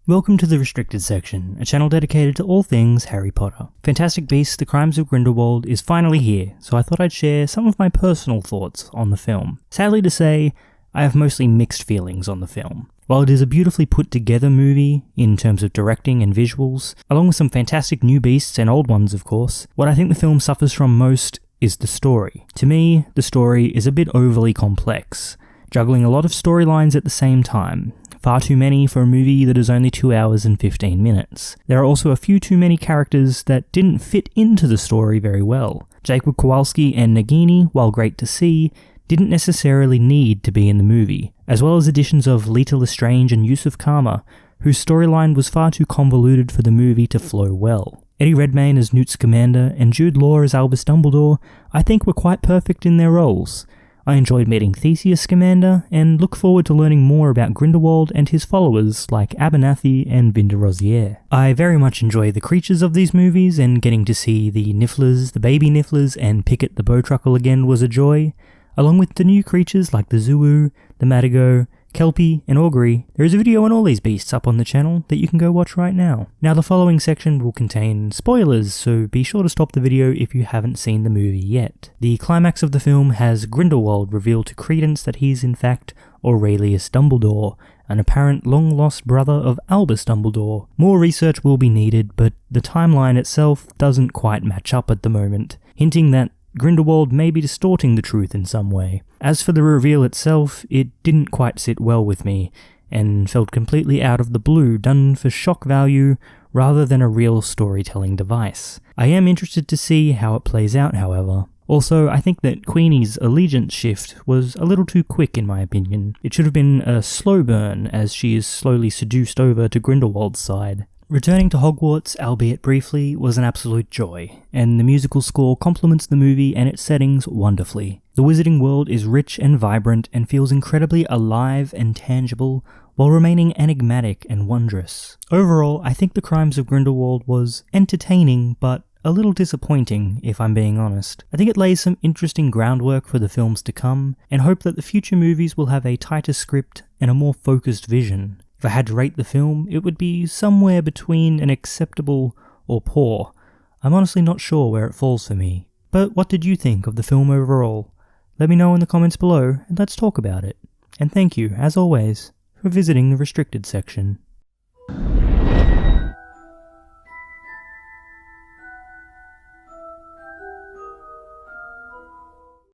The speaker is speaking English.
Welcome to the Restricted Section, a channel dedicated to all things Harry Potter. Fantastic Beasts: The Crimes of Grindelwald is finally here, so I thought I'd share some of my personal thoughts on the film. Sadly to say, I have mostly mixed feelings on the film. While it is a beautifully put together movie, in terms of directing and visuals, along with some fantastic new beasts and old ones of course, what I think the film suffers from most is the story. To me, the story is a bit overly complex, juggling a lot of storylines at the same time. Far too many for a movie that is only 2 hours and 15 minutes. There are also a few too many characters that didn't fit into the story very well. Jacob Kowalski and Nagini, while great to see, didn't necessarily need to be in the movie, as well as additions of Leta, Lestrange and Yusuf Kama, whose storyline was far too convoluted for the movie to flow well. Eddie Redmayne as Newt Scamander and Jude Law as Albus Dumbledore I think were quite perfect in their roles. I enjoyed meeting Theseus Scamander, and look forward to learning more about Grindelwald and his followers like Abernathy and Vinda Rosier. I very much enjoy the creatures of these movies, and getting to see the Nifflers, the baby Nifflers, and Pickett the Bowtruckle again was a joy, along with the new creatures like the Zuu, the Madigo, Kelpie, and Augury. There is a video on all these beasts up on the channel that you can go watch right now. Now the following section will contain spoilers, so be sure to stop the video if you haven't seen the movie yet. The climax of the film has Grindelwald reveal to Credence that he is in fact Aurelius Dumbledore, an apparent long-lost brother of Albus Dumbledore. More research will be needed, but the timeline itself doesn't quite match up at the moment, hinting that Grindelwald may be distorting the truth in some way. As for the reveal itself, it didn't quite sit well with me, and felt completely out of the blue, done for shock value rather than a real storytelling device. I am interested to see how it plays out, however. Also, I think that Queenie's allegiance shift was a little too quick in my opinion. It should have been a slow burn, as she is slowly seduced over to Grindelwald's side. Returning to Hogwarts, albeit briefly, was an absolute joy, and the musical score complements the movie and its settings wonderfully. The Wizarding World is rich and vibrant and feels incredibly alive and tangible, while remaining enigmatic and wondrous. Overall, I think The Crimes of Grindelwald was entertaining, but a little disappointing, if I'm being honest. I think it lays some interesting groundwork for the films to come, and hope that the future movies will have a tighter script and a more focused vision. If I had to rate the film, it would be somewhere between an acceptable or poor. I'm honestly not sure where it falls for me. But what did you think of the film overall? Let me know in the comments below, and let's talk about it. And thank you, as always, for visiting the Restricted Section.